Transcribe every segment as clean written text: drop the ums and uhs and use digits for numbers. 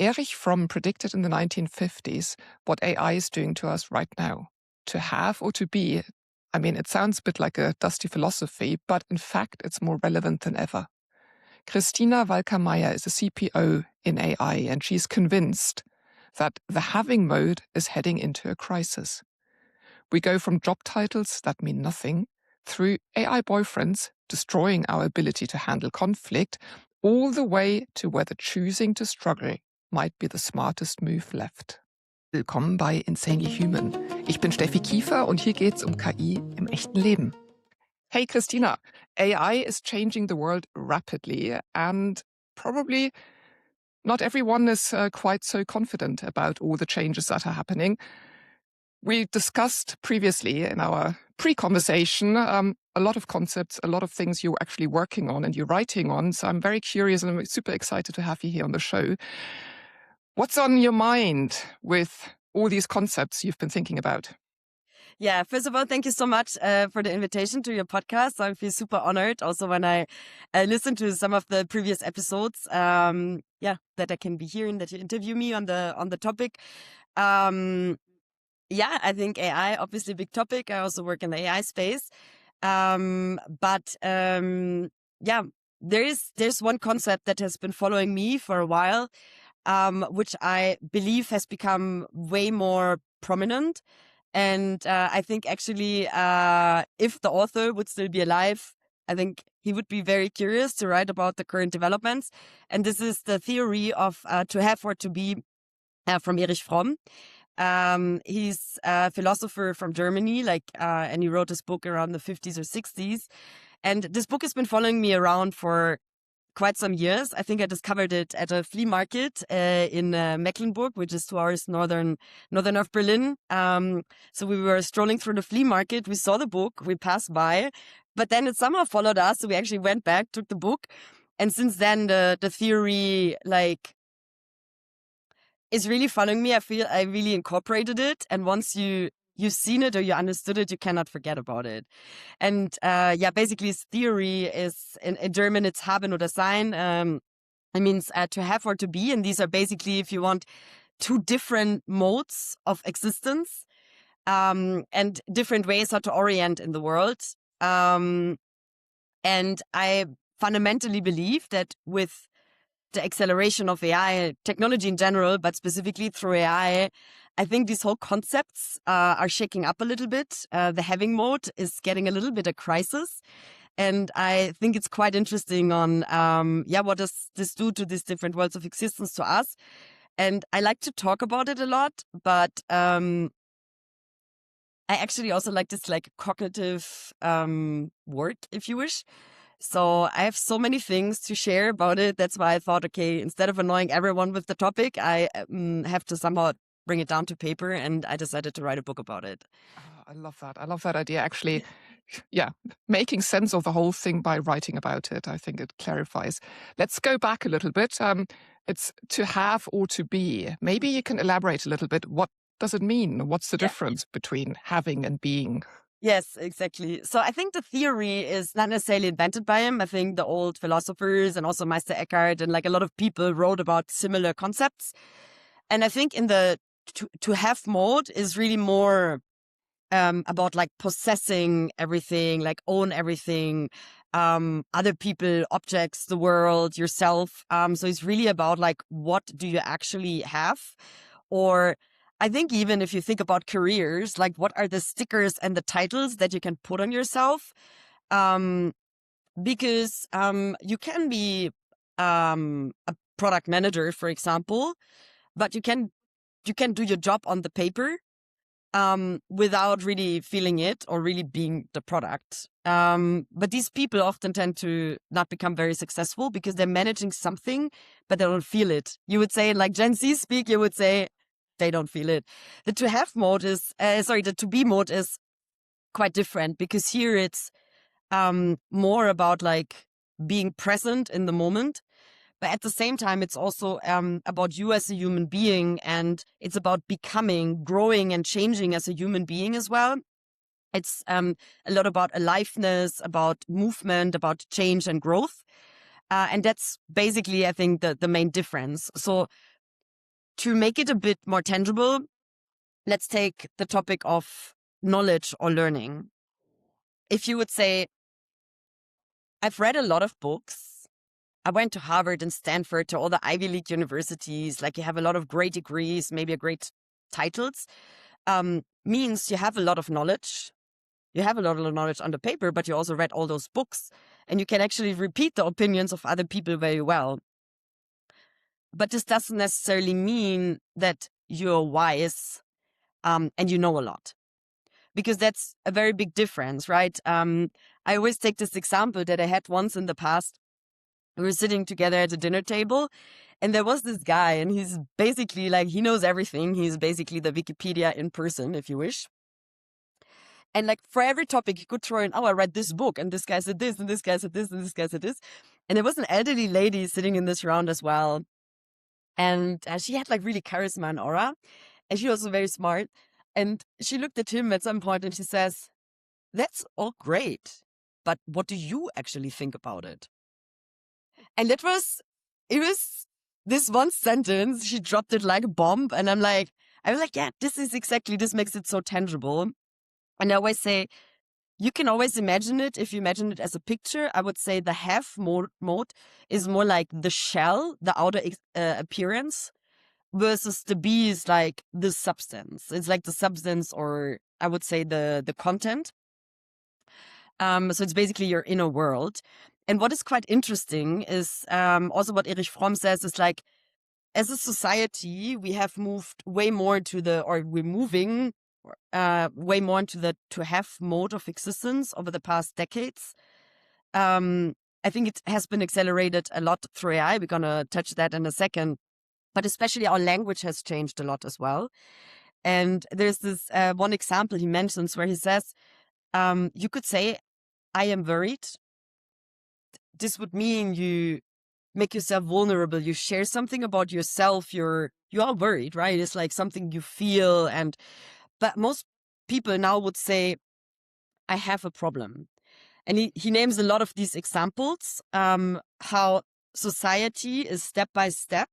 Erich Fromm predicted in the 1950s what AI is doing to us right now. To have or to be, I mean, it sounds a bit like a dusty philosophy, but in fact, it's more relevant than ever. Kristina Walcker-Mayer is a CPO in AI, and she's convinced that the having mode is heading into a crisis. We go from job titles that mean nothing, through AI boyfriends destroying our ability to handle conflict, all the way to whether choosing to struggle might be the smartest move left. Willkommen bei Insanely Human. Ich bin Steffi Kiefer und hier geht's um KI im echten Leben. Hey Kristina, AI is changing the world rapidly and probably not everyone is quite so confident about all the changes that are happening. We discussed previously in our pre-conversation a lot of concepts, a lot of things you're actually working on and you're writing on. So I'm very curious and I'm super excited to have you here on the show. What's on your mind with all these concepts you've been thinking about? Yeah, first of all, thank you so much for the invitation to your podcast. I feel super honored also when I listen to some of the previous episodes. That I can be here and that you interview me on the topic. I think AI, obviously a big topic. I also work in the AI space. There's one concept that has been following me for a while, which I believe has become way more prominent. And I think actually, if the author would still be alive, I think he would be very curious to write about the current developments. And this is the theory of to have or to be from Erich Fromm. He's a philosopher from Germany, and he wrote this book around the 50s or 60s. And this book has been following me around for quite some years. I think I discovered it at a flea market in Mecklenburg, which is 2 hours northern of Berlin. So we were strolling through the flea market. We saw the book. We passed by, but then it somehow followed us. So we actually went back, took the book, and since then the theory is really following me. I feel I really incorporated it, and once you've seen it or you understood it, you cannot forget about it. And basically his theory is, in German, it's haben oder sein. It means to have or to be. And these are basically, if you want, two different modes of existence and different ways how to orient in the world. And I fundamentally believe that with the acceleration of AI, technology in general, but specifically through AI, I think these whole concepts are shaking up a little bit. The having mode is getting a little bit a crisis. And I think it's quite interesting on, what does this do to these different worlds of existence to us? And I like to talk about it a lot, but I actually also like this cognitive work, if you wish. So I have so many things to share about it. That's why I thought, okay, instead of annoying everyone with the topic, I have to somehow bring it down to paper, and I decided to write a book about it. I love that. I love that idea, actually. Yeah, making sense of the whole thing by writing about it. I think it clarifies. Let's go back a little bit. It's to have or to be. Maybe you can elaborate a little bit. What does it mean? What's the difference between having and being? Yes, exactly. So I think the theory is not necessarily invented by him. I think the old philosophers and also Meister Eckhart and a lot of people wrote about similar concepts. And I think in the to have mode is really more about possessing everything, own everything, other people, objects, the world, yourself. So it's really about what do you actually have? Or I think even if you think about careers, what are the stickers and the titles that you can put on yourself? Because you can be a product manager, for example, but you can do your job on the paper without really feeling it or really being the product. But these people often tend to not become very successful because they're managing something, but they don't feel it. You would say, Gen Z speak, you would say, they don't feel it. The to have mode is, the to be mode is quite different, because here it's more about being present in the moment. But at the same time, it's also about you as a human being, and it's about becoming, growing and changing as a human being as well. It's a lot about aliveness, about movement, about change and growth. And that's basically, I think, the main difference. So to make it a bit more tangible, let's take the topic of knowledge or learning. If you would say, I've read a lot of books. I went to Harvard and Stanford, to all the Ivy League universities. Like, you have a lot of great degrees, maybe a great titles. Means you have a lot of knowledge. You have a lot of knowledge on the paper, but you also read all those books, and you can actually repeat the opinions of other people very well. But this doesn't necessarily mean that you're wise and you know a lot, because that's a very big difference, right? I always take this example that I had once in the past. We were sitting together at a dinner table, and there was this guy, and he's basically like, he knows everything. He's basically the Wikipedia in person, if you wish. And like, for every topic, he could throw in, oh, I read this book, and this guy said this, and this guy said this, and this guy said this. And there was an elderly lady sitting in this round as well. And she had like really charisma and aura. And she was also very smart. And she looked at him at some point and she says, that's all great, but what do you actually think about it? And it was this one sentence. She dropped it like a bomb. And I was like, yeah, this makes it so tangible. And I always say, you can always imagine it. If you imagine it as a picture, I would say the have mode is more like the shell, the outer appearance, versus the be is like the substance. It's like the substance, or I would say the content. So it's basically your inner world. And what is quite interesting is also what Erich Fromm says is like, as a society, we have moved way more we're moving way more into the to have mode of existence over the past decades. I think it has been accelerated a lot through AI. We're going to touch that in a second. But especially our language has changed a lot as well. And there's this one example he mentions where he says, you could say, I am worried. This would mean you make yourself vulnerable. You share something about yourself. You are worried, right? It's like something you feel. But most people now would say, I have a problem. And he names a lot of these examples, how society is step by step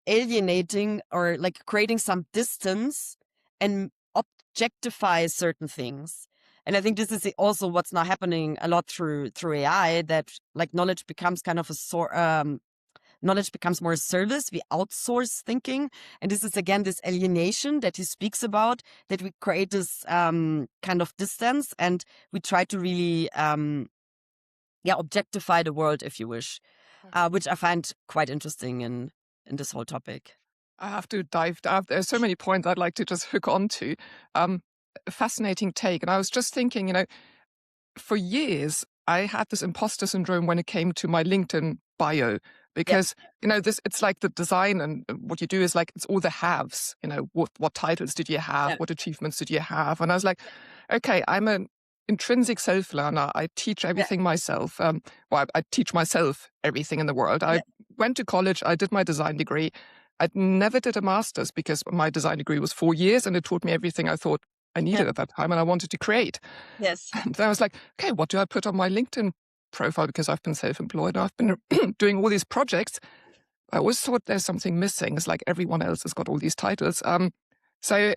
alienating or like creating some distance and objectify certain things. And I think this is also what's now happening a lot through AI, that like knowledge becomes kind of knowledge becomes more a service. We outsource thinking. And this is, again, this alienation that he speaks about, that we create this kind of distance, and we try to really objectify the world, if you wish, which I find quite interesting in this whole topic. I have to dive down. There's so many points I'd like to just hook onto. Fascinating take. And I was just thinking, for years, I had this imposter syndrome when it came to my LinkedIn bio, because, it's like the design and what you do is like, it's all the haves, what titles did you have? What achievements did you have? And I was like, okay, I'm an intrinsic self-learner. I teach everything myself. I teach myself everything in the world. I went to college. I did my design degree. I never did a master's because my design degree was 4 years and it taught me everything I thought I needed at that time and I wanted to create. Yes. And then I was like, okay, what do I put on my LinkedIn profile? Because I've been self-employed and I've been doing all these projects. I always thought there's something missing. It's like everyone else has got all these titles. So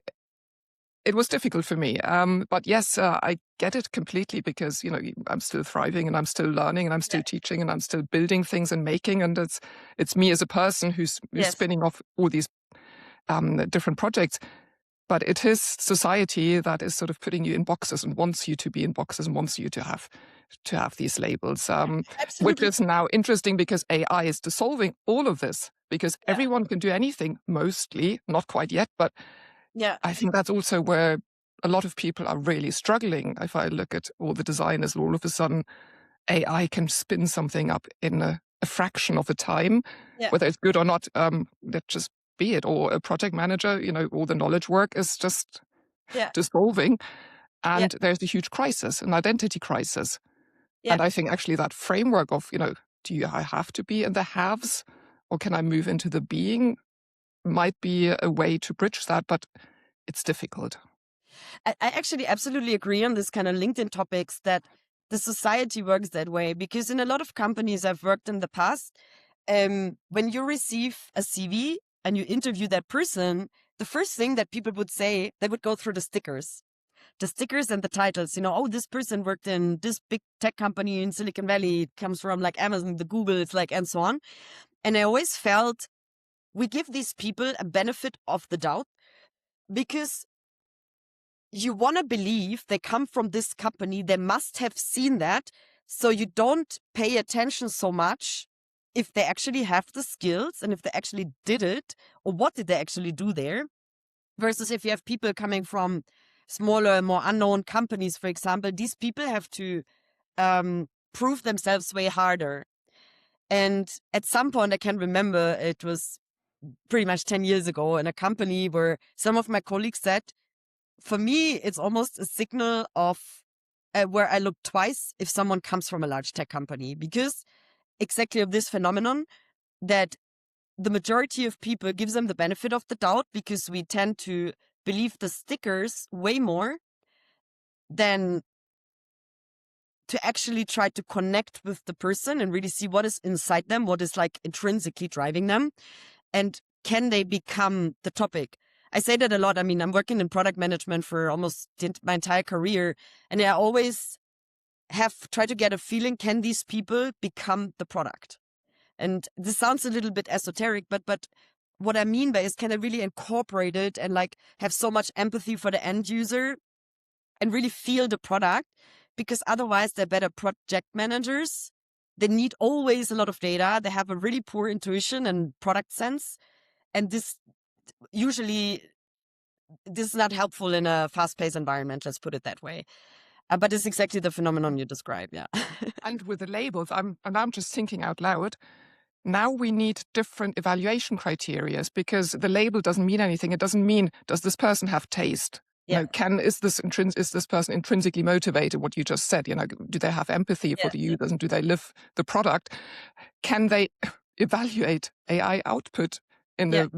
it was difficult for me. But yes, I get it completely because, I'm still thriving and I'm still learning and I'm still teaching and I'm still building things and making. And it's me as a person who's spinning off all these different projects. But it is society that is sort of putting you in boxes and wants you to be in boxes and wants you to have these labels, which is now interesting because AI is dissolving all of this because everyone can do anything, mostly, not quite yet, but I think that's also where a lot of people are really struggling. If I look at all the designers, all of a sudden AI can spin something up in a fraction of the time, whether it's good or not, that just be it, or a project manager, all the knowledge work is just dissolving. And there's a huge crisis, an identity crisis. And I think actually that framework of, I have to be in the haves or can I move into the being might be a way to bridge that, but it's difficult. I actually absolutely agree on this kind of LinkedIn topics that the society works that way, because in a lot of companies I've worked in the past, when you receive a CV and you interview that person, the first thing that people would say, they would go through the stickers and the titles, oh, this person worked in this big tech company in Silicon Valley, it comes from like Amazon, the Google, it's like, and so on. And I always felt we give these people a benefit of the doubt because you want to believe they come from this company, they must have seen that. So you don't pay attention so much if they actually have the skills and if they actually did it or what did they actually do there. Versus if you have people coming from smaller, more unknown companies, for example, these people have to prove themselves way harder. And at some point, I can remember it was pretty much 10 years ago in a company where some of my colleagues said, for me, it's almost a signal of where I look twice if someone comes from a large tech company, because exactly of this phenomenon that the majority of people gives them the benefit of the doubt because we tend to believe the stickers way more than to actually try to connect with the person and really see what is inside them, what is like intrinsically driving them, and can they become the topic. I say that a lot. I mean, I'm working in product management for almost my entire career, and I always have tried to get a feeling, can these people become the product? And this sounds a little bit esoteric, but what I mean by is, can I really incorporate it and like have so much empathy for the end user and really feel the product? Because otherwise they're better project managers. They need always a lot of data. They have a really poor intuition and product sense. And this is not helpful in a fast-paced environment, let's put it that way. But it's exactly the phenomenon you describe, yeah. And with the labels, I'm just thinking out loud. Now we need different evaluation criteria because the label doesn't mean anything. It doesn't mean, does this person have taste? Yeah. Is this person intrinsically motivated? What you just said, do they have empathy for the users and do they live the product? Can they evaluate AI output in a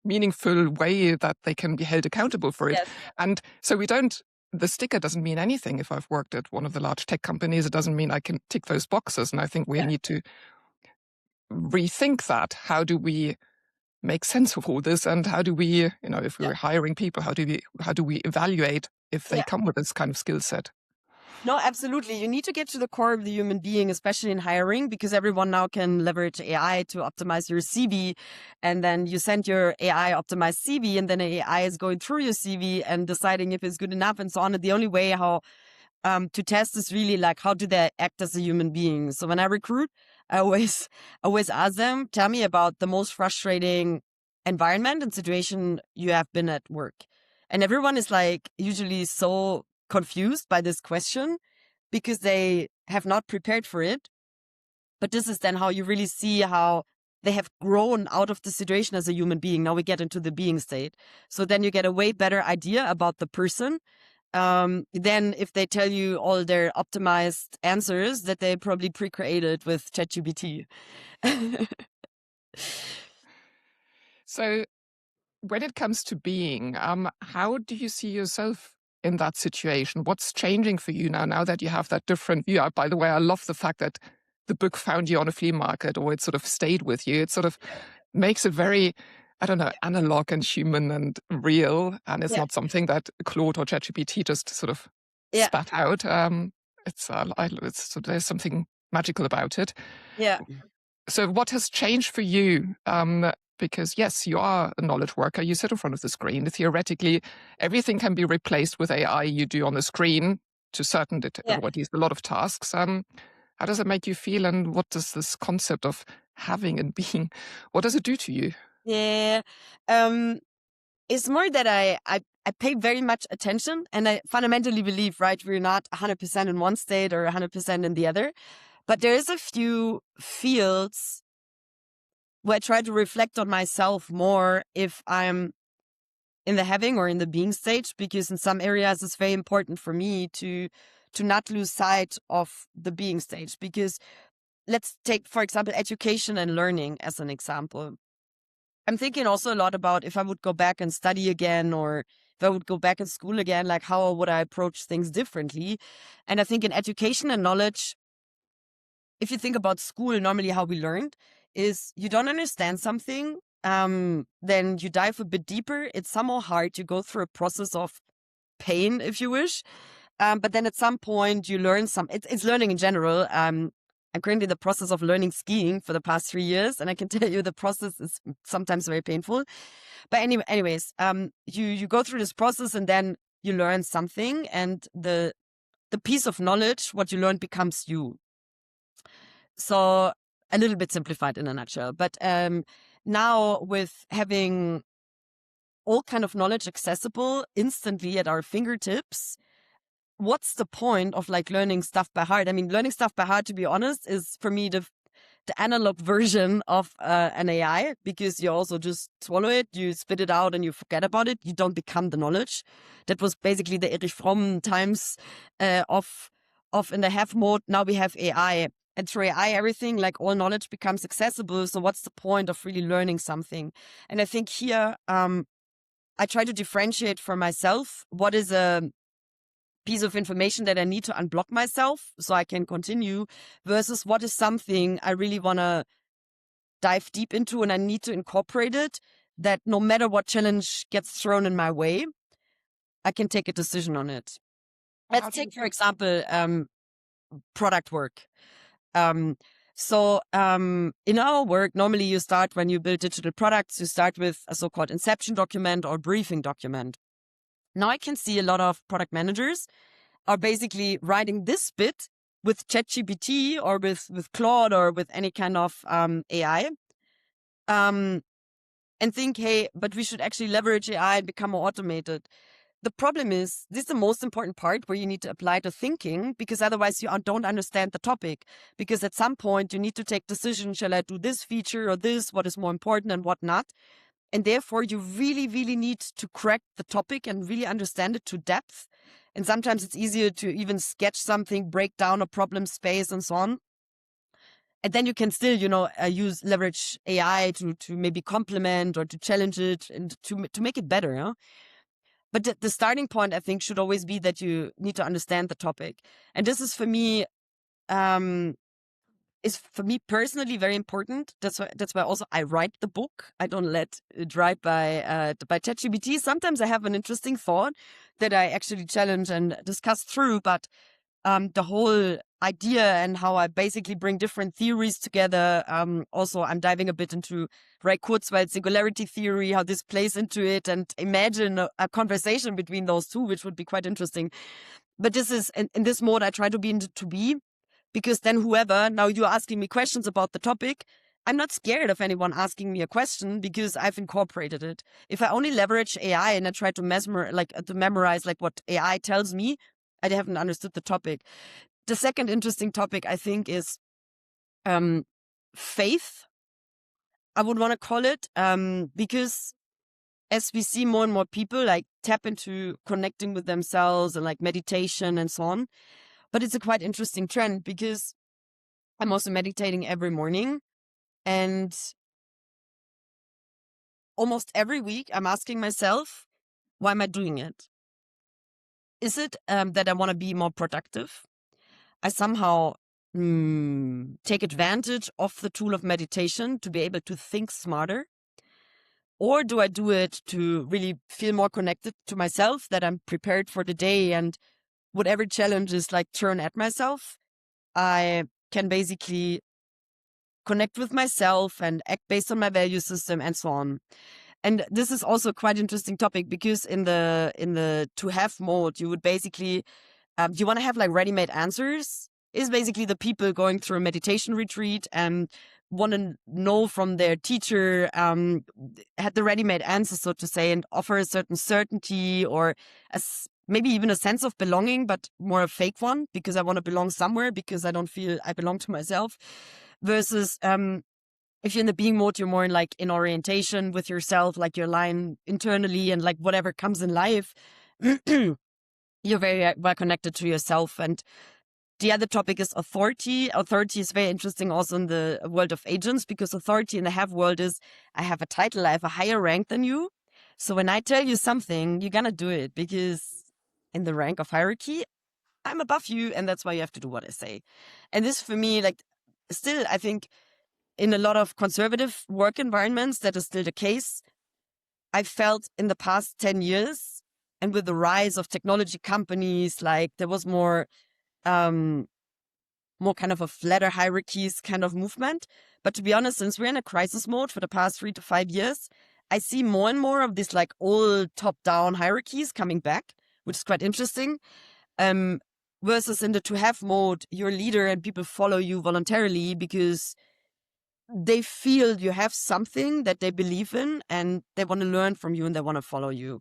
meaningful way that they can be held accountable for it? Yes. And so the sticker doesn't mean anything. If I've worked at one of the large tech companies, it doesn't mean I can tick those boxes. And I think we need to rethink that. How do we make sense of all this, and how do we, if we're hiring people, how do we evaluate if they come with this kind of skill set? No, absolutely. You need to get to the core of the human being, especially in hiring, because everyone now can leverage AI to optimize your CV. And then you send your AI optimized CV, and then AI is going through your CV and deciding if it's good enough and so on. And the only way how to test is really like, how do they act as a human being? So when I recruit, I always ask them, tell me about the most frustrating environment and situation you have been at work. And everyone is like usually so confused by this question because they have not prepared for it. But this is then how you really see how they have grown out of the situation as a human being. Now we get into the being state. So then you get a way better idea about the person. Then if they tell you all their optimized answers that they probably pre-created with ChatGPT. So when it comes to being, how do you see yourself in that situation? What's changing for you now that you have that different view? By the way, I love the fact that the book found you on a flea market, or it sort of stayed with you. It sort of makes it very, analog and human and real. And it's not something that Claude or ChatGPT just sort of spat out. There's something magical about it. Yeah. So what has changed for you? Because yes, you are a knowledge worker. You sit in front of the screen. Theoretically, everything can be replaced with AI you do on the screen to or at least a lot of tasks. How does it make you feel? And what does this concept of having and being, what does it do to you? Yeah. It's more that I pay very much attention, and I fundamentally believe, right, we're not 100% in one state or 100% in the other. But there is a few fields where I try to reflect on myself more if I'm in the having or in the being stage, because in some areas it's very important for me to not lose sight of the being stage. Because let's take, for example, education and learning as an example. I'm thinking also a lot about if I would go back and study again, or if I would go back in school again, like how would I approach things differently? And I think in education and knowledge, if you think about school, normally how we learned is you don't understand something, then you dive a bit deeper. It's somehow hard. You go through a process of pain, if you wish. But then at some point you learn it's learning in general. I'm currently in the process of learning skiing for the past 3 years, and I can tell you the process is sometimes very painful. But anyways, you go through this process and then you learn something, and the piece of knowledge, what you learn, becomes you. So a little bit simplified in a nutshell. But now with having all kind of knowledge accessible instantly at our fingertips, what's the point of like learning stuff by heart? I mean, learning stuff by heart, to be honest, is for me the analog version of an AI, because you also just swallow it, you spit it out and you forget about it. You don't become the knowledge. That was basically the Erich Fromm times of in the have mode. Now we have AI. And through AI, everything, like all knowledge becomes accessible. So what's the point of really learning something? And I think here, I try to differentiate for myself what is a piece of information that I need to unblock myself so I can continue, versus what is something I really want to dive deep into and I need to incorporate it, that no matter what challenge gets thrown in my way, I can take a decision on it. Let's take, for example, product work. So in our work, normally you start, when you build digital products, you start with a so-called inception document or briefing document. Now I can see a lot of product managers are basically writing this bit with ChatGPT or with Claude or with any kind of AI, and think, hey, but we should actually leverage AI and become more automated. The problem is, this is the most important part where you need to apply the thinking, because otherwise you don't understand the topic. Because at some point you need to take decisions, shall I do this feature or this, what is more important and what not? And therefore you really, really need to crack the topic and really understand it to depth. And sometimes it's easier to even sketch something, break down a problem space and so on. And then you can still, leverage AI to maybe complement or to challenge it and to make it better. Huh? But the starting point, I think, should always be that you need to understand the topic. And this is for me, personally very important. That's why also I write the book. I don't let it write by ChatGPT. Sometimes I have an interesting thought that I actually challenge and discuss through, but the whole idea and how I basically bring different theories together. Also, I'm diving a bit into Ray Kurzweil's singularity theory, how this plays into it, and imagine a conversation between those two, which would be quite interesting. But this is, in this mode, I try to be into to be, because then now you're asking me questions about the topic. I'm not scared of anyone asking me a question because I've incorporated it. If I only leverage AI and I try to memorize like what AI tells me, I haven't understood the topic. The second interesting topic, I think, is faith, I would want to call it, because as we see more and more people like tap into connecting with themselves and like meditation and so on. But it's a quite interesting trend, because I'm also meditating every morning, and almost every week I'm asking myself, why am I doing it? Is it that I want to be more productive? I somehow take advantage of the tool of meditation to be able to think smarter? Or do I do it to really feel more connected to myself, that I'm prepared for the day, and whatever challenges like thrown at myself, I can basically connect with myself and act based on my value system and so on. And this is also quite interesting topic, because in the to have mode, you would basically, you want to have like ready-made answers, is basically the people going through a meditation retreat and want to know from their teacher, had the ready-made answer, so to say, and offer a certain certainty or maybe even a sense of belonging, but more a fake one, because I want to belong somewhere, because I don't feel I belong to myself. Versus if you're in the being mode, you're more in orientation with yourself, like you're aligned internally, and like whatever comes in life, you're very well connected to yourself. And the other topic is authority. Authority is very interesting also in the world of agents, because authority in the have world is, I have a title, I have a higher rank than you. So when I tell you something, you're gonna do it, because in the rank of hierarchy, I'm above you, and that's why you have to do what I say. And this for me, like, still, I think in a lot of conservative work environments, that is still the case. I felt in the past 10 years, and with the rise of technology companies, like there was more kind of a flatter hierarchies kind of movement. But to be honest, since we're in a crisis mode for the past 3 to 5 years, I see more and more of this like old top-down hierarchies coming back, which is quite interesting. Versus in the to have mode, you're a leader and people follow you voluntarily because they feel you have something that they believe in and they want to learn from you and they want to follow you.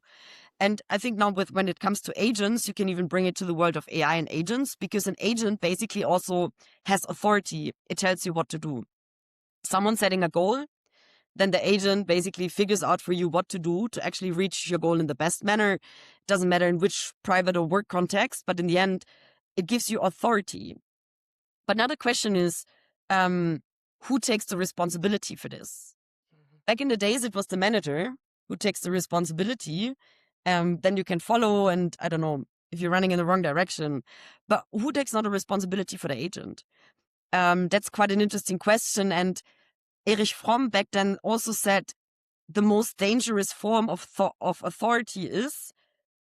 And I think now when it comes to agents, you can even bring it to the world of AI and agents, because an agent basically also has authority. It tells you what to do. Someone setting a goal, then the agent basically figures out for you what to do to actually reach your goal in the best manner. Doesn't matter in which private or work context, but in the end, it gives you authority. But now the question is, who takes the responsibility for this? Back in the days, it was the manager who takes the responsibility. Then you can follow, and I don't know if you're running in the wrong direction. But who takes now the responsibility for the agent? That's quite an interesting question. And Erich Fromm back then also said the most dangerous form of authority is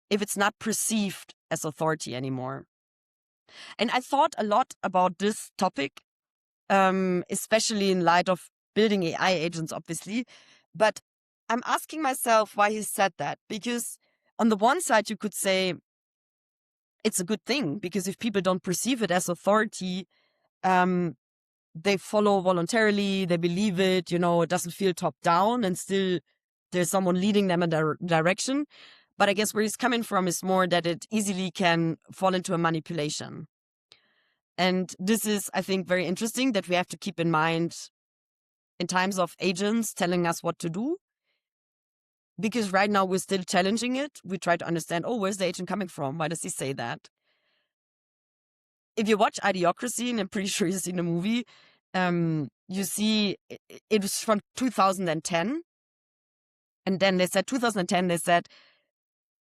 if it's not perceived as authority anymore. And I thought a lot about this topic, especially in light of building AI agents, obviously. But I'm asking myself why he said that, because on the one side, you could say it's a good thing, because if people don't perceive it as authority, they follow voluntarily, they believe it, it doesn't feel top down, and still there's someone leading them in a direction. But I guess where he's coming from is more that it easily can fall into a manipulation. And this is, I think, very interesting that we have to keep in mind in times of agents telling us what to do. Because right now we're still challenging it. We try to understand, where's the agent coming from? Why does he say that? If you watch Idiocracy, and I'm pretty sure you've seen the movie, you see it was from 2010. And then they said 2010, they said,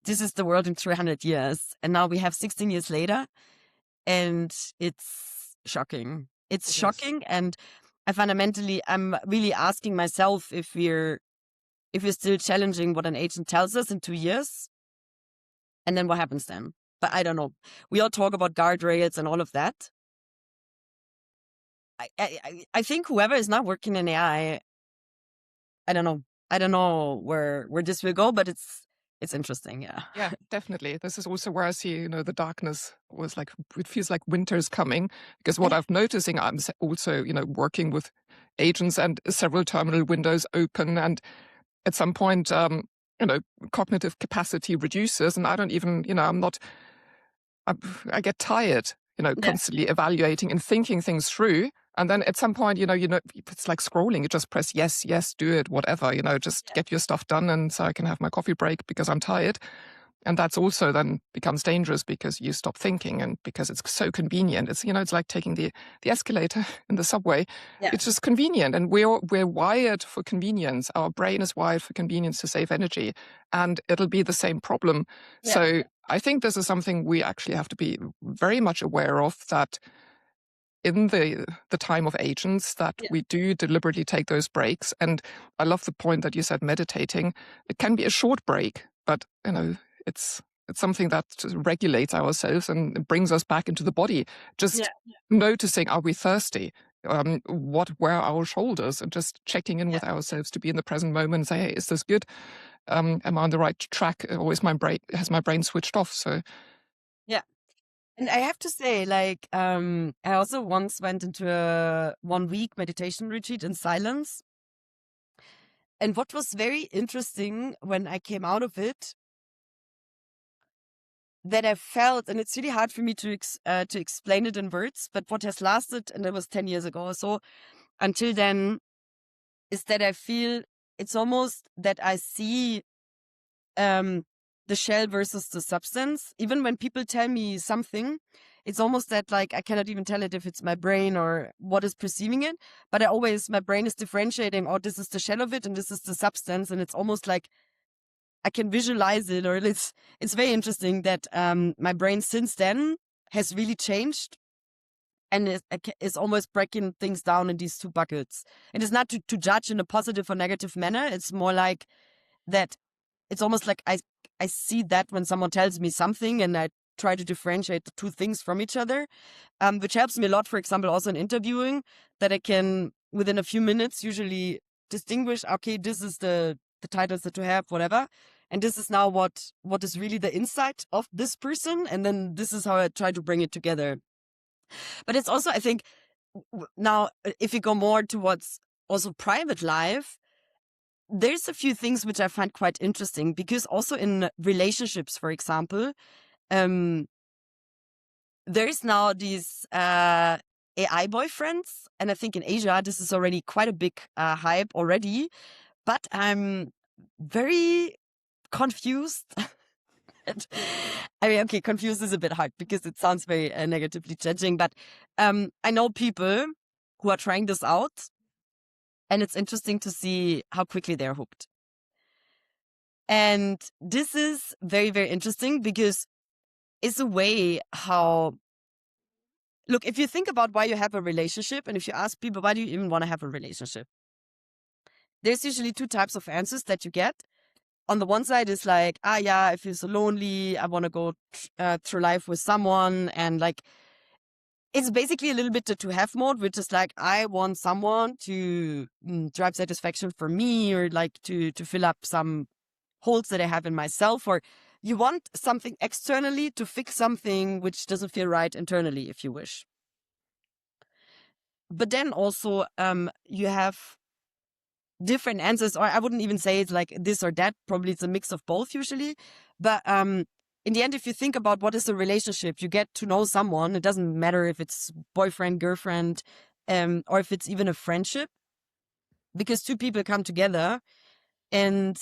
this is the world in 300 years. And now we have 16 years later. And it's shocking. It's shocking. And I'm really asking myself if we're still challenging what an agent tells us in 2 years. And then what happens then? But I don't know. We all talk about guardrails and all of that. I think whoever is not working in AI, I don't know. I don't know where this will go, but it's interesting. Yeah. Yeah, definitely. This is also where I see, the darkness was like, it feels like winter's coming, because what I'm noticing, I'm also, working with agents and several terminal windows open. And at some point, cognitive capacity reduces, and I don't even, I get tired, constantly evaluating and thinking things through. And then at some point, it's like scrolling. You just press yes, do it, whatever, just get your stuff done. And so I can have my coffee break because I'm tired. And that's also then becomes dangerous because you stop thinking, and because it's so convenient. It's, it's like taking the escalator in the subway. Yeah. It's just convenient. And we're wired for convenience. Our brain is wired for convenience to save energy. And it'll be the same problem. Yeah. So I think this is something we actually have to be very much aware of, that in the time of agents, that we do deliberately take those breaks. And I love the point that you said, meditating. It can be a short break, but, it's something that regulates ourselves and it brings us back into the body. Just noticing, are we thirsty? Where are our shoulders? And just checking in with ourselves to be in the present moment and say, hey, is this good? Am I on the right track? Or has my brain switched off? So yeah. And I have to say, like, I also once went into a 1-week meditation retreat in silence. And what was very interesting when I came out of it, that I felt, and it's really hard for me to explain it in words, but what has lasted, and it was 10 years ago or so, until then, is that I feel it's almost that I see the shell versus the substance. Even when people tell me something, it's almost that, like, I cannot even tell it if it's my brain or what is perceiving it, but my brain is differentiating, this is the shell of it and this is the substance, and it's almost like I can visualize it, or it's very interesting that my brain since then has really changed. and is almost breaking things down in these two buckets. And it's not to judge in a positive or negative manner. It's more like that. It's almost like I see that when someone tells me something, and I try to differentiate the two things from each other, which helps me a lot, for example, also in interviewing, that I can, within a few minutes, usually distinguish, okay, this is the titles that you have, whatever. And this is now what is really the insight of this person. And then this is how I try to bring it together. But it's also, I think, now, if you go more towards also private life, there's a few things which I find quite interesting, because also in relationships, for example, there's now these AI boyfriends. And I think in Asia, this is already quite a big hype already. But I'm very confused. I mean, okay, confused is a bit hard because it sounds very negatively judging, but I know people who are trying this out, and it's interesting to see how quickly they're hooked. And this is very, very interesting, because it's a way how, look, if you think about why you have a relationship, and if you ask people, why do you even want to have a relationship? There's usually two types of answers that you get. On the one side is like, yeah, I feel so lonely. I want to go through life with someone. And like, it's basically a little bit the to have mode, which is like, I want someone to drive satisfaction for me, or like to fill up some holes that I have in myself, or you want something externally to fix something which doesn't feel right internally, if you wish. But then also you have different answers, or I wouldn't even say it's like this or that. Probably it's a mix of both usually. But in the end, if you think about what is a relationship, you get to know someone. It doesn't matter if it's boyfriend, girlfriend, or if it's even a friendship, because two people come together and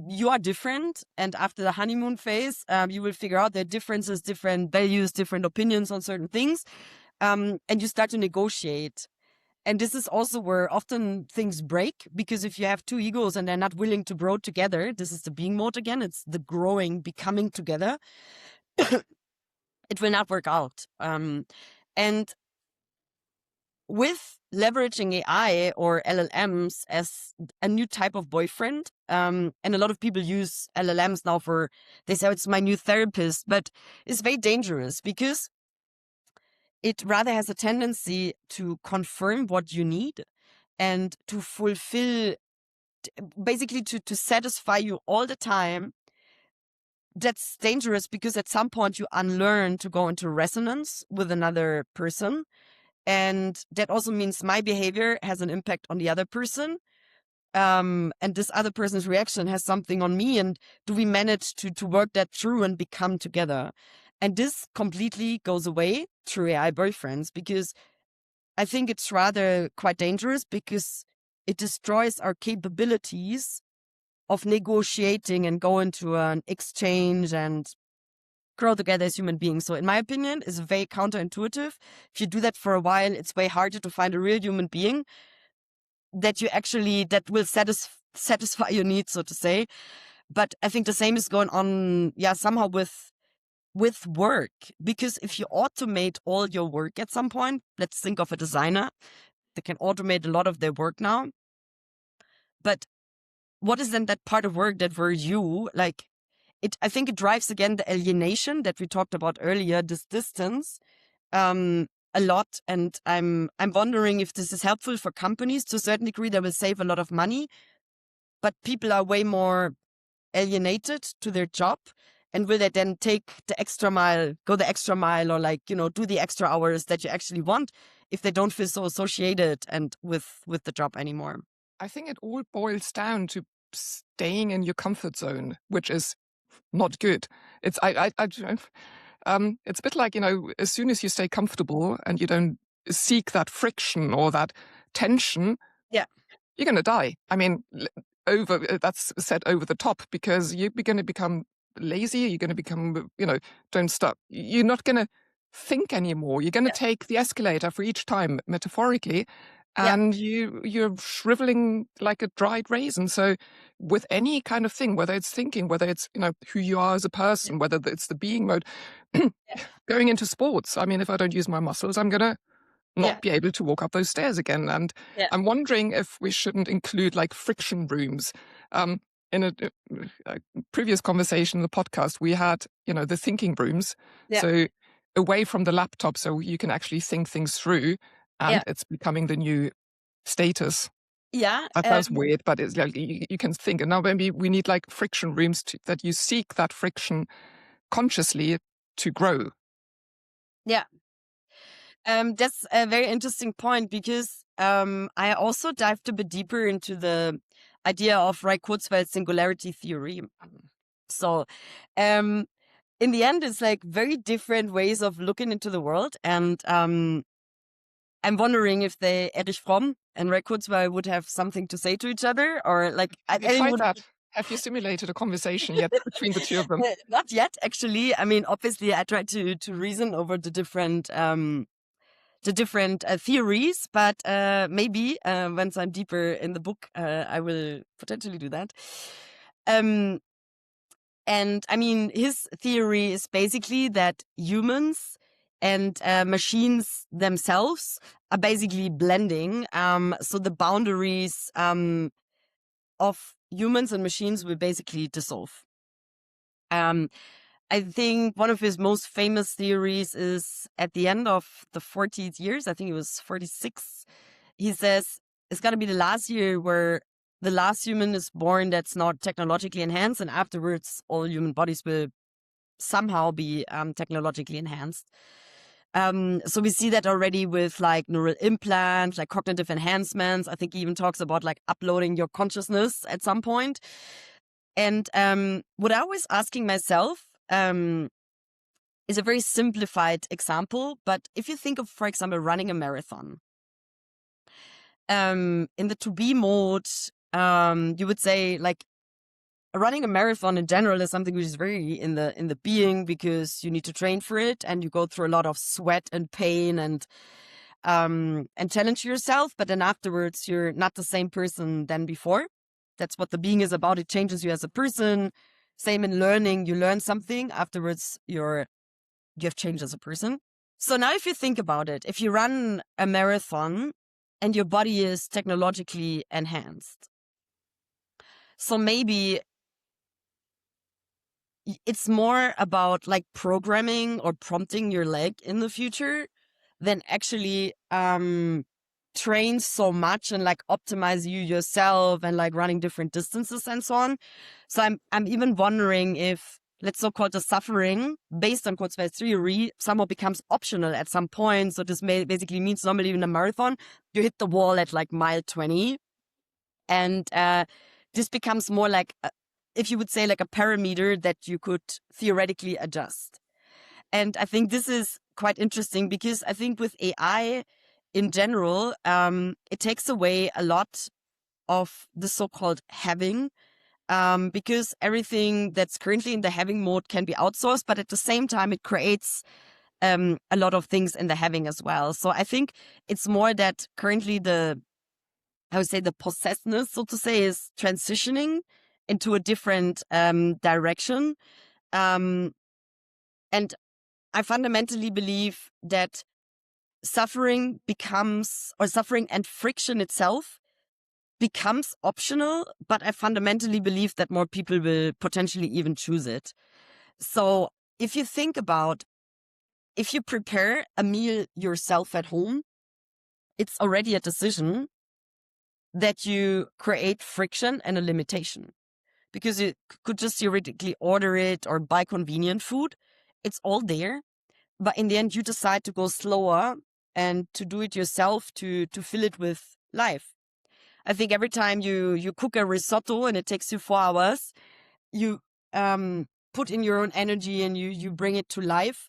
you are different. And after the honeymoon phase, you will figure out their differences, different values, different opinions on certain things. And you start to negotiate. And this is also where often things break, because if you have two egos and they're not willing to grow together, this is the being mode again, it's the growing, becoming together, it will not work out. And with leveraging AI or LLMs as a new type of boyfriend, and a lot of people use LLMs now they say, it's my new therapist, but it's very dangerous, because it rather has a tendency to confirm what you need and to fulfill, basically to satisfy you all the time. That's dangerous, because at some point you unlearn to go into resonance with another person. And that also means my behavior has an impact on the other person. And this other person's reaction has something on me. And do we manage to work that through and become together? And this completely goes away through AI boyfriends, because I think it's rather quite dangerous, because it destroys our capabilities of negotiating and go into an exchange and grow together as human beings. So in my opinion, it's very counterintuitive. If you do that for a while, it's way harder to find a real human being that will satisfy your needs, so to say. But I think the same is going on, somehow with work, because if you automate all your work at some point, let's think of a designer, they can automate a lot of their work now. But what is then that part of work that were you? Like, I think it drives again the alienation that we talked about earlier, this distance, a lot. And I'm wondering if this is helpful for companies. To a certain degree, they will save a lot of money, but people are way more alienated to their job. And will they then take the extra mile, go the extra mile, or like, do the extra hours that you actually want, if they don't feel so associated and with the job anymore? I think it all boils down to staying in your comfort zone, which is not good. It's it's a bit like, as soon as you stay comfortable and you don't seek that friction or that tension, yeah, you're going to die. I mean, that's said over the top, because you're going to become lazy. You're going to become, don't stop. You're not going to think anymore. You're going to take the escalator for each time, metaphorically. and you're shriveling like a dried raisin. So with any kind of thing, whether it's thinking, whether it's, who you are as a person, whether it's the being mode, going into sports, I mean, if I don't use my muscles, I'm going to not be able to walk up those stairs again. And I'm wondering if we shouldn't include like friction rooms. In a previous conversation in the podcast, we had, the thinking rooms. So away from the laptop, so you can actually think things through, and it's becoming the new status. That sounds weird, but it's like you can think. And now maybe we need like friction rooms that you seek that friction consciously to grow. Yeah. That's a very interesting point, because I also dived a bit deeper into the idea of Kurzweil's singularity theory. So in the end, it's like very different ways of looking into the world. And I'm wondering if Erich Fromm and Kurzweil would have something to say to each other, or like Have you tried that? Have you simulated a conversation yet between the two of them? Not yet, actually. I mean, obviously, I tried to reason over the different theories, but maybe once I'm deeper in the book, I will potentially do that. And I mean, his theory is basically that humans and machines themselves are basically blending. So the boundaries of humans and machines will basically dissolve. I think one of his most famous theories is at the end of the 40th years, I think it was 46, he says it's got to be the last year where the last human is born that's not technologically enhanced, and afterwards all human bodies will somehow be technologically enhanced. So we see that already with like neural implants, like cognitive enhancements. I think he even talks about like uploading your consciousness at some point. And what I was asking myself is a very simplified example, but if you think of, for example, running a marathon, in the to be mode, you would say like running a marathon in general is something which is very in the being, because you need to train for it and you go through a lot of sweat and pain and challenge yourself. But then afterwards, you're not the same person than before. That's what the being is about. It changes you as a person. Same in learning. You learn something. Afterwards, you have changed as a person. So now if you think about it, if you run a marathon and your body is technologically enhanced, so maybe it's more about like programming or prompting your leg in the future than actually train so much and like optimize you yourself and like running different distances and so on. So I'm even wondering if, let's so-called, the suffering based on Kurzweil's theory somehow becomes optional at some point. So this basically means normally in a marathon, you hit the wall at like mile 20. And this becomes more like, if you would say, like a parameter that you could theoretically adjust. And I think this is quite interesting, because I think with AI in general, it takes away a lot of the so-called having, because everything that's currently in the having mode can be outsourced, but at the same time, it creates a lot of things in the having as well. So I think it's more that currently I would say the possessiveness, so to say, is transitioning into a different direction. And I fundamentally believe that suffering and friction itself becomes optional, but I fundamentally believe that more people will potentially even choose it. So if you think about, if you prepare a meal yourself at home, it's already a decision that you create friction and a limitation, because you could just theoretically order it or buy convenient food. It's all there. But in the end, you decide to go slower and to do it yourself to fill it with life. I think every time you cook a risotto and it takes you 4 hours, you put in your own energy and you bring it to life.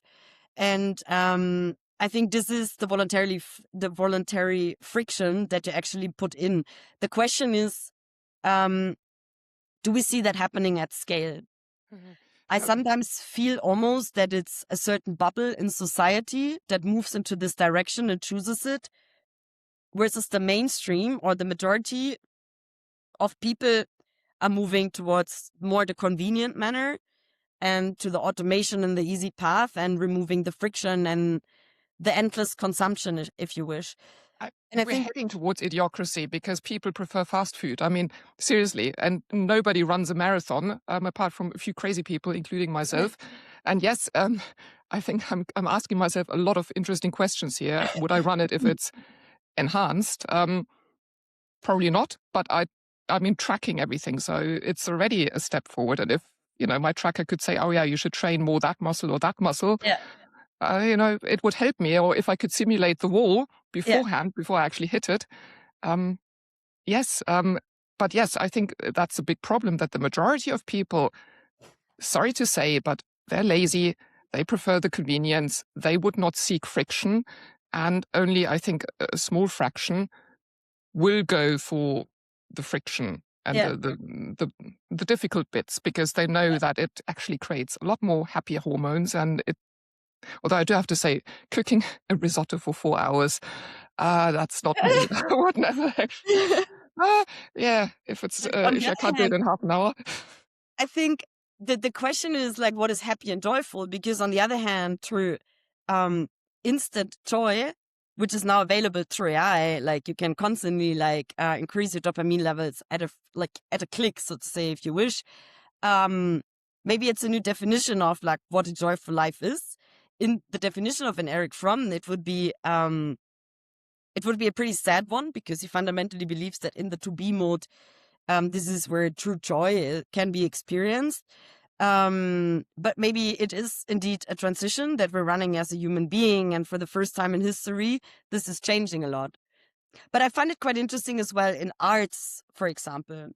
And I think this is the voluntary friction that you actually put in. The question is, do we see that happening at scale? I sometimes feel almost that it's a certain bubble in society that moves into this direction and chooses it. versus the mainstream or the majority of people are moving towards more the convenient manner and to the automation and the easy path and removing the friction and the endless consumption, if you wish. And I We're think heading towards idiocracy because people prefer fast food. I mean, seriously, and nobody runs a marathon apart from a few crazy people, including myself. And yes, I think I'm asking myself a lot of interesting questions here. Would I run it if it's enhanced? Probably not, but I mean, tracking everything. So it's already a step forward. And if, my tracker could say, oh yeah, you should train more that muscle or that muscle, it would help me. Or if I could simulate the wall beforehand, before I actually hit it. Yes. But yes, I think that's a big problem that the majority of people, sorry to say, but they're lazy. They prefer the convenience. They would not seek friction. And only, I think, a small fraction will go for the friction and the difficult bits, because they know that it actually creates a lot more happier hormones. And although I do have to say, cooking a risotto for 4 hours, that's not me. I would never actually. Yeah, if I can't do it in half an hour. I think the question is like, what is happy and joyful? Because on the other hand, through instant joy, which is now available through AI, like you can constantly increase your dopamine levels at a click, so to say, if you wish. Maybe it's a new definition of like what a joyful life is. In the definition of an Erich Fromm, it would be a pretty sad one, because he fundamentally believes that in the to be mode, this is where true joy can be experienced. But maybe it is indeed a transition that we're running as a human being. And for the first time in history, this is changing a lot. But I find it quite interesting as well in arts, for example.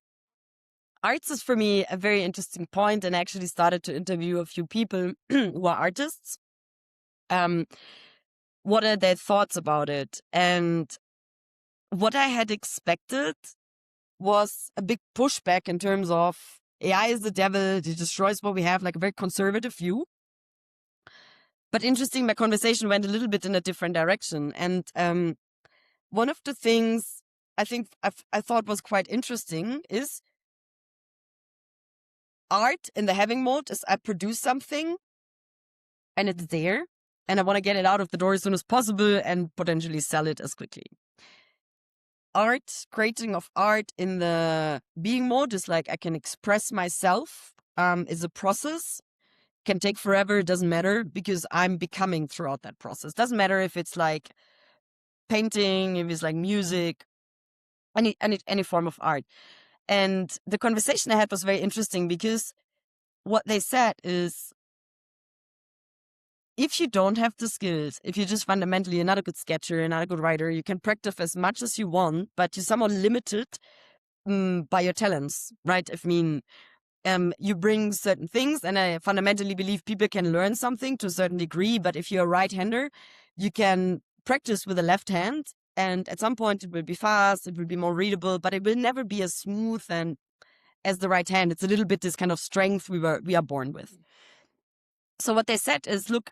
Arts is for me a very interesting point, and I actually started to interview a few people who are artists. What are their thoughts about it? And what I had expected was a big pushback in terms of AI is the devil, it destroys what we have, like a very conservative view. But interesting, my conversation went a little bit in a different direction. And one of the things I think I thought was quite interesting is art in the having mode is I produce something and it's there and I want to get it out of the door as soon as possible and potentially sell it as quickly. Creating of art in the being mode is like I can express myself, is a process, can take forever, it doesn't matter, because I'm becoming throughout that process. Doesn't matter if it's like painting, if it's like music, any form of art. And the conversation I had was very interesting, because what they said is, if you don't have the skills, if you're just fundamentally you're not a good sketcher, you're not a good writer, you can practice as much as you want, but you're somehow limited by your talents, right? I mean, you bring certain things, and I fundamentally believe people can learn something to a certain degree, but if you're a right-hander, you can practice with the left hand, and at some point it will be fast, it will be more readable, but it will never be as smooth and as the right hand. It's a little bit this kind of strength we are born with. So what they said is, look,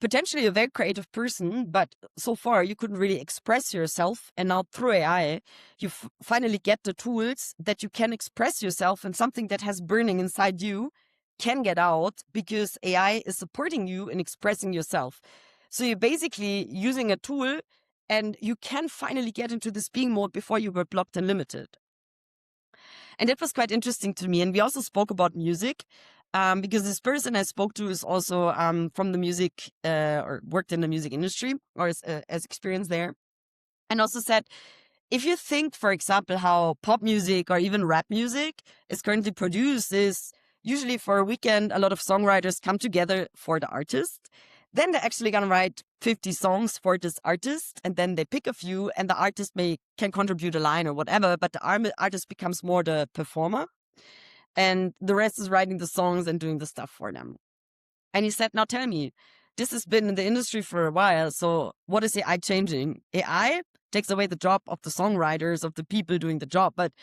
potentially a very creative person, but so far you couldn't really express yourself. And now through AI, you finally get the tools that you can express yourself, and something that has burning inside you can get out because AI is supporting you in expressing yourself. So you're basically using a tool and you can finally get into this being mode before you were blocked and limited. And that was quite interesting to me. And we also spoke about music. Because this person I spoke to is also from the music or worked in the music industry or has experience there. And also said, if you think, for example, how pop music or even rap music is currently produced, is usually for a weekend, a lot of songwriters come together for the artist. Then they're actually going to write 50 songs for this artist, and then they pick a few, and the artist can contribute a line or whatever, but the artist becomes more the performer. And the rest is writing the songs and doing the stuff for them. And he said, now tell me, this has been in the industry for a while. So what is AI changing? AI takes away the job of the songwriters, of the people doing the job. But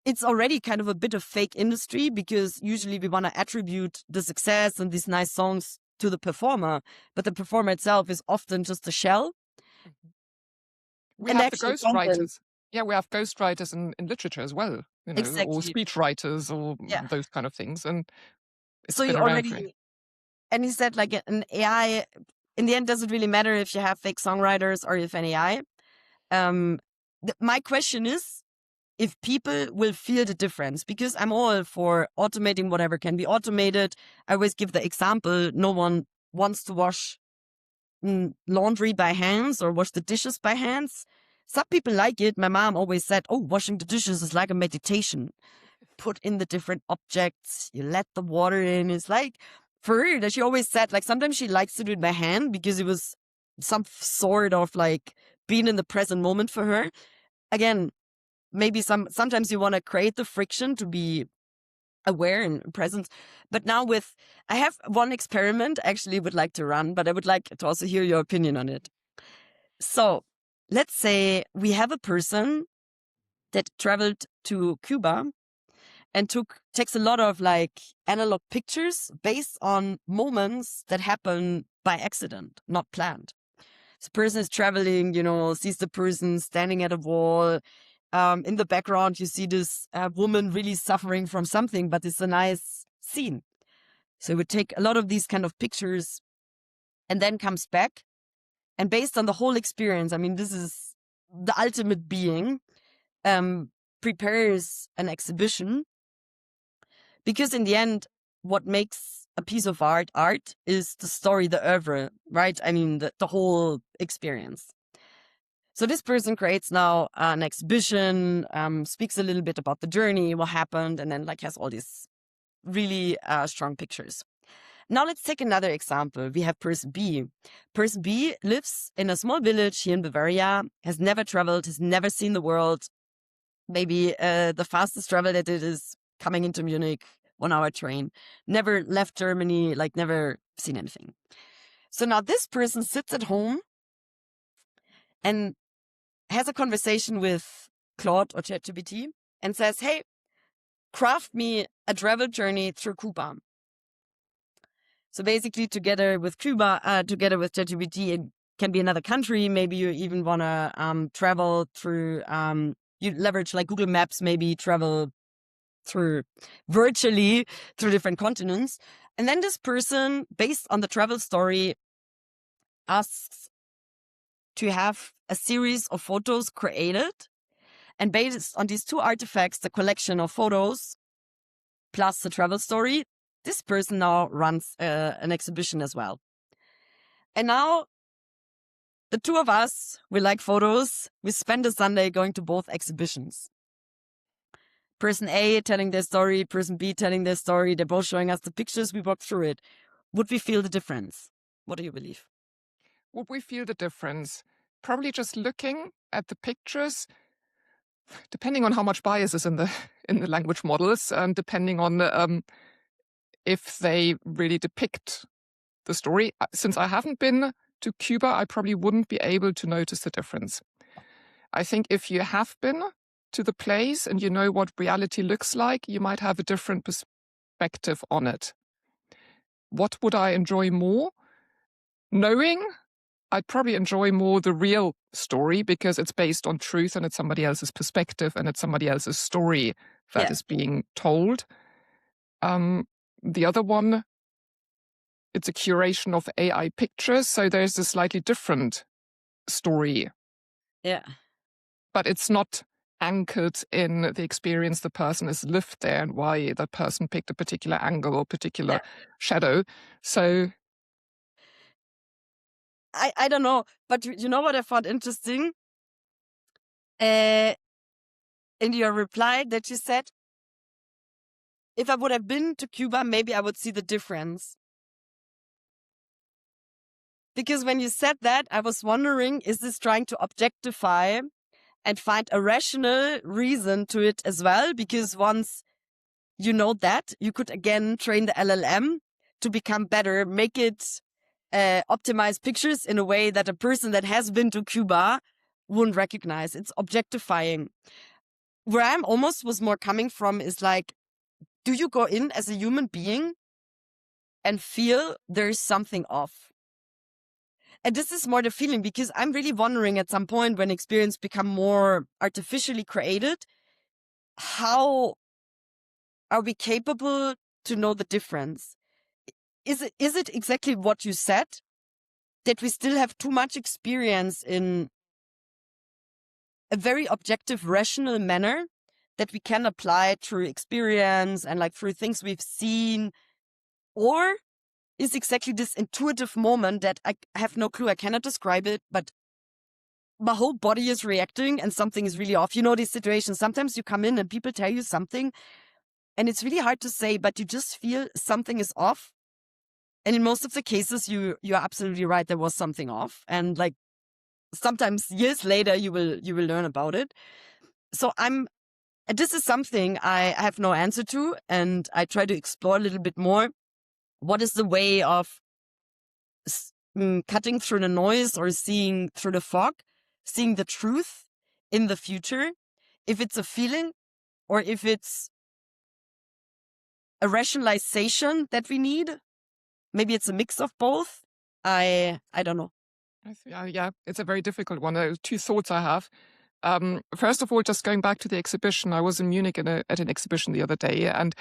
it's already kind of a bit of fake industry, because usually we want to attribute the success and these nice songs to the performer. But the performer itself is often just a shell. We and have the actual content. ghostwriters. Yeah, we have ghostwriters in literature as well, or Exactly. speechwriters or Yeah. those kind of things. And it's So you been around for. already, and he said like an AI, in the end, doesn't really matter if you have fake songwriters or if an AI. My question is if people will feel the difference, because I'm all for automating whatever can be automated. I always give the example, no one wants to wash laundry by hands or wash the dishes by hands. Some people like it. My mom always said, oh, washing the dishes is like a meditation. Put in the different objects, you let the water in. It's like, for her, that she always said, like, sometimes she likes to do it by hand because it was some sort of like being in the present moment for her. Again, maybe sometimes you want to create the friction to be aware and present. But now I have one experiment I actually would like to run, but I would like to also hear your opinion on it. So let's say we have a person that traveled to Cuba and takes a lot of like analog pictures based on moments that happen by accident, not planned. This person is traveling, sees the person standing at a wall. In the background, you see this woman really suffering from something, but it's a nice scene. So he would take a lot of these kind of pictures and then comes back. And based on the whole experience, I mean, this is the ultimate being, prepares an exhibition. Because in the end, what makes a piece of art is the story, the oeuvre, right? I mean, the whole experience. So this person creates now an exhibition, speaks a little bit about the journey, what happened, and then like has all these really strong pictures. Now let's take another example. We have person B. Person B lives in a small village here in Bavaria, has never traveled, has never seen the world. Maybe the fastest travel that it is coming into Munich, 1 hour train, never left Germany, like never seen anything. So now this person sits at home and has a conversation with Claude or ChatGPT and says, hey, craft me a travel journey through Cuba. So basically together with ChatGPT, it can be another country. Maybe you even want to travel through, you leverage like Google Maps, maybe travel through virtually through different continents. And then this person, based on the travel story, asks to have a series of photos created. And based on these two artifacts, the collection of photos plus the travel story, this person now runs an exhibition as well. And now the two of us, we like photos. We spend a Sunday going to both exhibitions. Person A telling their story, person B telling their story. They're both showing us the pictures. We walk through it. Would we feel the difference? What do you believe? Would we feel the difference? Probably just looking at the pictures, depending on how much bias is in the language models, and depending on if they really depict the story. Since I haven't been to Cuba, I probably wouldn't be able to notice the difference. I think if you have been to the place and you know what reality looks like, you might have a different perspective on it. What would I enjoy more? Knowing, I'd probably enjoy more the real story because it's based on truth and it's somebody else's perspective and it's somebody else's story that is being told. The other one, it's a curation of AI pictures, so there's a slightly different story. Yeah. But it's not anchored in the experience the person has lived there and why that person picked a particular angle or particular shadow. So I don't know, but you know what I found interesting? In your reply that you said, if I would have been to Cuba, maybe I would see the difference. Because when you said that, I was wondering, is this trying to objectify and find a rational reason to it as well? Because once you know that, you could again train the LLM to become better, make it optimize pictures in a way that a person that has been to Cuba wouldn't recognize. It's objectifying. Where I'm almost was more coming from is like, do you go in as a human being and feel there's something off? And this is more the feeling, because I'm really wondering at some point when experience become more artificially created, how are we capable to know the difference? Is it exactly what you said, that we still have too much experience in a very objective, rational manner that we can apply through experience and like through things we've seen? Or is exactly this intuitive moment that I have no clue, I cannot describe it, but my whole body is reacting and something is really off. You know, these situations, sometimes you come in and people tell you something and it's really hard to say, but you just feel something is off. And in most of the cases, you're absolutely right. There was something off. And like sometimes years later, you will learn about it. So this is something I have no answer to. And I try to explore a little bit more. What is the way of cutting through the noise or seeing through the fog, seeing the truth in the future, if it's a feeling or if it's a rationalization that we need? Maybe it's a mix of both. I don't know. Yeah, it's a very difficult one. There are two thoughts I have. First of all, just going back to the exhibition, I was in Munich at an exhibition the other day, and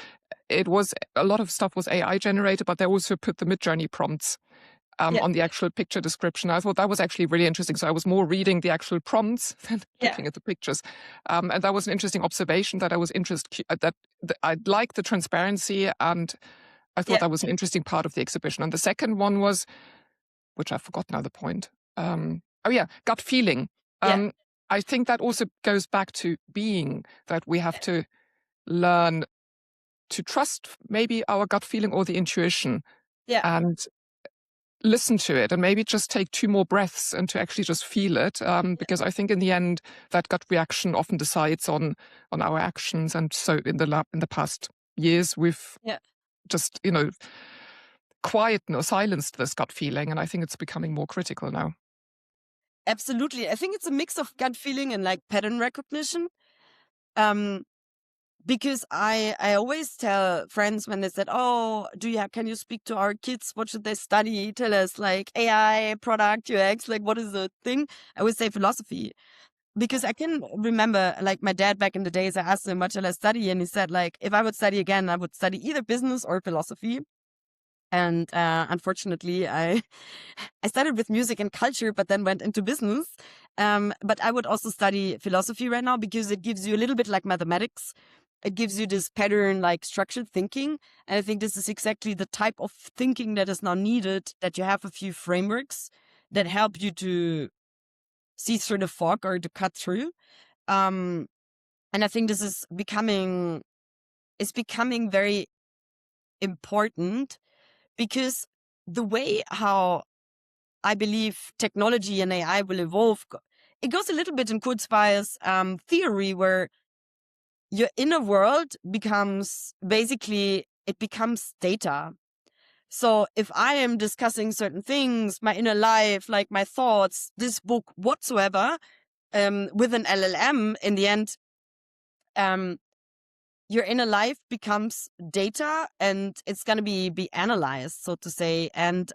it was a lot of stuff was AI generated, but they also put the Midjourney prompts on the actual picture description. I thought that was actually really interesting. So I was more reading the actual prompts than looking at the pictures. And that was an interesting observation that I was I liked the transparency, and I thought that was an interesting part of the exhibition. And the second one was, which I forgot now the point. Gut feeling. I think that also goes back to being, that we have to learn to trust maybe our gut feeling or the intuition. And listen to it and maybe just take 2 more breaths and to actually just feel it. Because I think in the end, that gut reaction often decides on our actions. And so in the past years, we've just, quietened or silenced this gut feeling. And I think it's becoming more critical now. Absolutely. I think it's a mix of gut feeling and like pattern recognition. Because I always tell friends when they said, "Oh, can you speak to our kids? What should they study? Tell us like AI, product, UX, like what is the thing?" I always say philosophy. Because I can remember like my dad back in the days, I asked him, "What shall I study?" And he said like, if I would study again, I would study either business or philosophy. And unfortunately, I started with music and culture, but then went into business. But I would also study philosophy right now because it gives you a little bit like mathematics. It gives you this pattern, like structured thinking. And I think this is exactly the type of thinking that is now needed, that you have a few frameworks that help you to see through the fog or to cut through. And I think this is becoming very important, because the way how I believe technology and AI will evolve, it goes a little bit in Kurzweil's theory, where your inner world becomes data. So if I am discussing certain things, my inner life, like my thoughts, this book, whatsoever, with an LLM, in the end, your inner life becomes data and it's going to be analyzed, so to say. And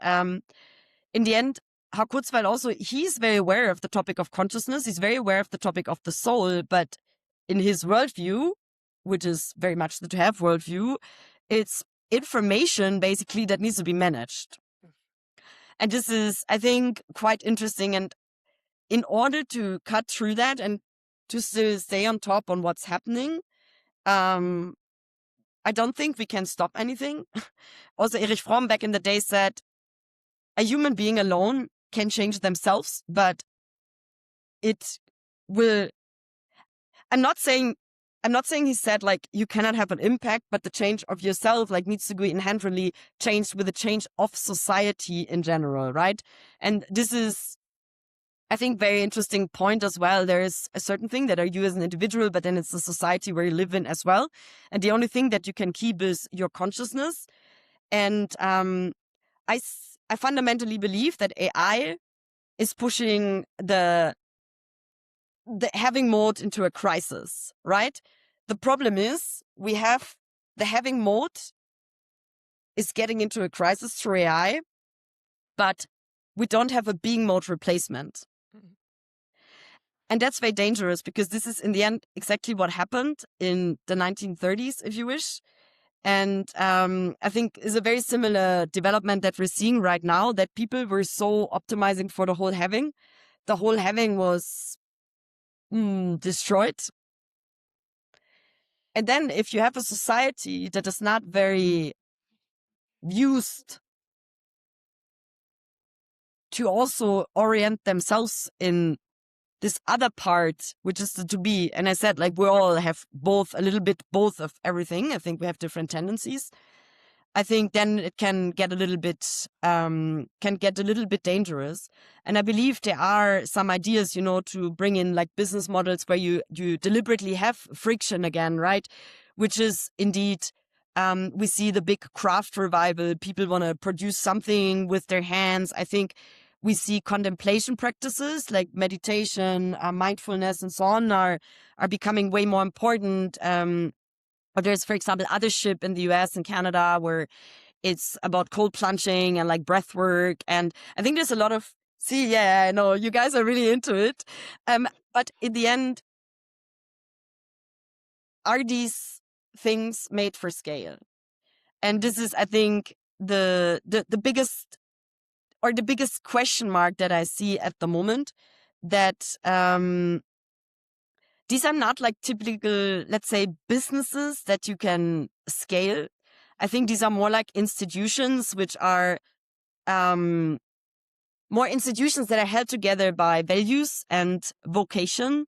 in the end, how Kurzweil also, he's very aware of the topic of consciousness. He's very aware of the topic of the soul, but in his worldview, which is very much the to have worldview, it's information basically that needs to be managed. And this is, I think, quite interesting. And in order to cut through that and to still stay on top on what's happening, I don't think we can stop anything. Also, Erich Fromm back in the day said, a human being alone can change themselves, but it will. I'm not saying he said like you cannot have an impact, but the change of yourself like needs to go inherently changed with the change of society in general, right? And this is, I think, very interesting point as well. There is a certain thing that are you as an individual, but then it's the society where you live in as well. And the only thing that you can keep is your consciousness. And I fundamentally believe that AI is pushing the having mode into a crisis, right? The problem is we have the having mode is getting into a crisis through AI, but we don't have a being mode replacement. And that's very dangerous, because this is in the end exactly what happened in the 1930s, if you wish. And I think is a very similar development that we're seeing right now, that people were so optimizing for the whole having. The whole having was destroyed. And then if you have a society that is not very used to also orient themselves in this other part, which is the to be. And I said, like, we all have a little bit both of everything. I think we have different tendencies. I think then it can get a little bit dangerous. And I believe there are some ideas, to bring in like business models where you deliberately have friction again, right? Which is indeed, we see the big craft revival. People want to produce something with their hands. I think we see contemplation practices like meditation, mindfulness, and so on are becoming way more important. Or there's, for example, Othership in the US and Canada, where it's about cold plunging and like breath work. And I think there's a lot of, I know you guys are really into it. But in the end, are these things made for scale? And this is, I think, the biggest, or the biggest question mark that I see at the moment, that these are not like typical, let's say, businesses that you can scale. I think these are more like institutions, which are more institutions that are held together by values and vocation.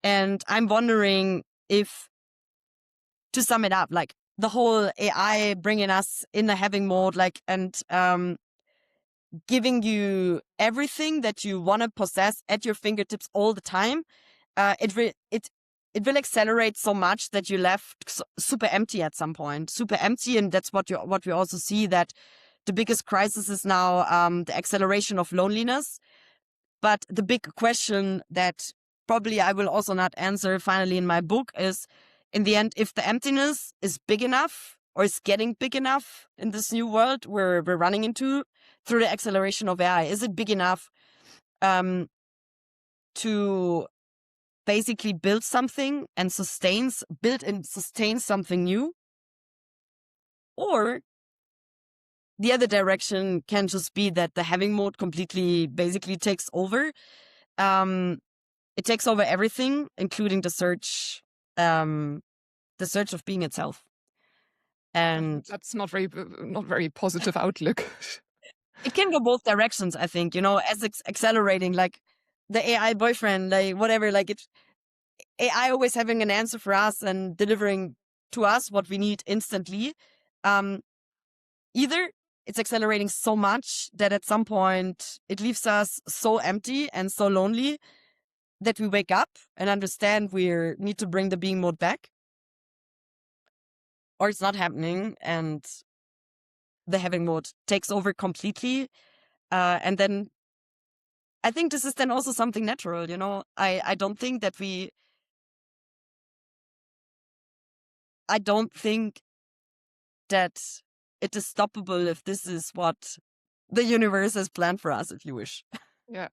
And I'm wondering if, to sum it up, like the whole AI bringing us in the having mode, like, and giving you everything that you want to possess at your fingertips all the time, it will accelerate so much that you're left super empty at some point, super empty. And that's what we also see, that the biggest crisis is now the acceleration of loneliness. But the big question that probably I will also not answer finally in my book is, in the end, if the emptiness is big enough, or is getting big enough in this new world we're running into through the acceleration of AI, is it big enough to basically build something and sustain something new? Or the other direction can just be that the having mode completely basically takes over. It takes over everything, including the search of being itself. And that's not very positive outlook. It can go both directions, I think, as accelerating, like the AI boyfriend, like whatever, like AI always having an answer for us and delivering to us what we need instantly. Either it's accelerating so much that at some point it leaves us so empty and so lonely that we wake up and understand we need to bring the being mode back. Or it's not happening and the having mode takes over completely. And then I think this is then also something natural, I don't think that I don't think that it is stoppable if this is what the universe has planned for us, if you wish. Yeah.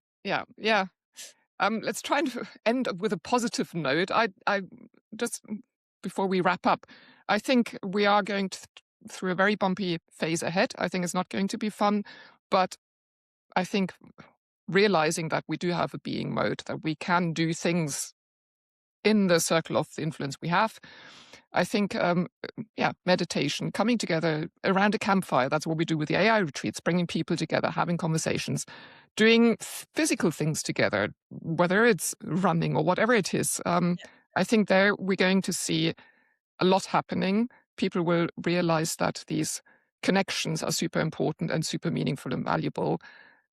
Let's try and end with a positive note. I just, before we wrap up, I think we are going through a very bumpy phase ahead. I think it's not going to be fun, but I think realizing that we do have a being mode, that we can do things in the circle of the influence we have. I think, meditation, coming together around a campfire, that's what we do with the AI retreats, bringing people together, having conversations, doing physical things together, whether it's running or whatever it is. I think there we're going to see a lot happening. People will realize that these connections are super important and super meaningful and valuable.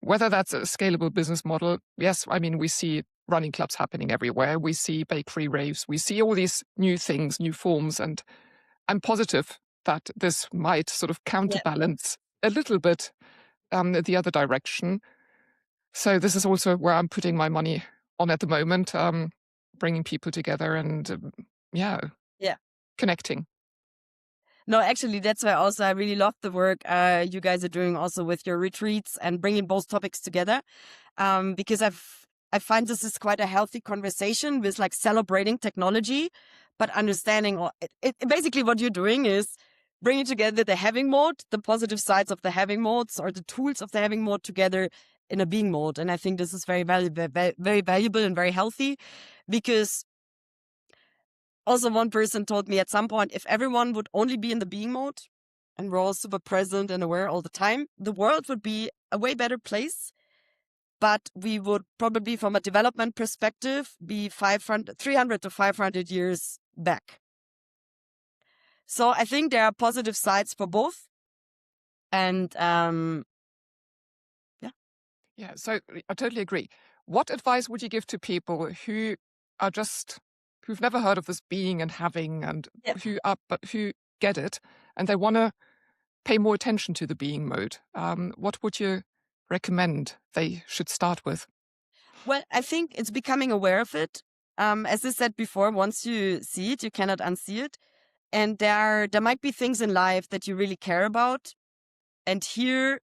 Whether that's a scalable business model, yes, I mean, we see running clubs happening everywhere. We see bakery raves. We see all these new things, new forms. And I'm positive that this might sort of counterbalance a little bit the other direction. So this is also where I'm putting my money on at the moment, bringing people together and, connecting. No, actually, that's why also I really love the work you guys are doing also with your retreats and bringing both topics together. Because I find this is quite a healthy conversation with like celebrating technology, but understanding basically what you're doing is bringing together the having mode, the positive sides of the having modes or the tools of the having mode together in a being mode. And I think this is very valuable, very valuable and very healthy, because also one person told me at some point, if everyone would only be in the being mode and we're all super present and aware all the time, the world would be a way better place. But we would probably, from a development perspective, be 300 to 500 years back. So I think there are positive sides for both. And Yeah, so I totally agree. What advice would you give to people who are who've never heard of this being and having, and yeah. who get it, and they want to pay more attention to the being mode? What would you recommend they should start with? Well, I think it's becoming aware of it. As I said before, once you see it, you cannot unsee it. And there might be things in life that you really care about. And here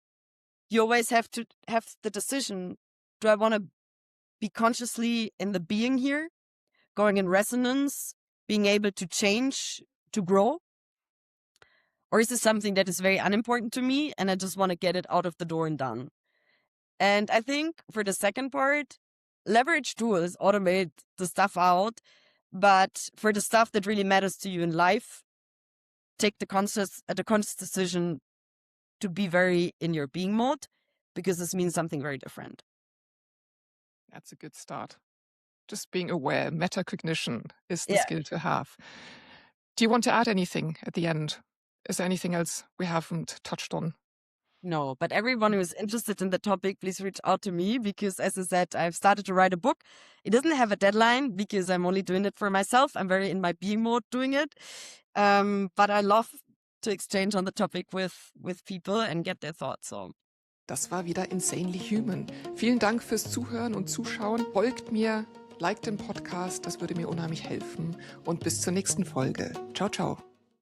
you always have to have the decision, do I want to be consciously in the being here, going in resonance, being able to change, to grow? Or is this something that is very unimportant to me and I just want to get it out of the door and done? And I think for the second part, leverage tools, automate the stuff out. But for the stuff that really matters to you in life, take the conscious decision to be very in your being mode, because this means something very different. That's a good start. Just being aware, metacognition is the Yeah. skill to have. Do you want to add anything at the end? Is there anything else we haven't touched on? No, but everyone who is interested in the topic, please reach out to me, because as I said, I've started to write a book. It doesn't have a deadline because I'm only doing it for myself. I'm very in my being mode doing it. But I love to exchange on the topic with people and get their thoughts. So. Das war wieder Insanely Human. Vielen Dank fürs Zuhören und Zuschauen. Folgt mir, liked den Podcast, das würde mir unheimlich helfen. Und bis zur nächsten Folge. Ciao, ciao.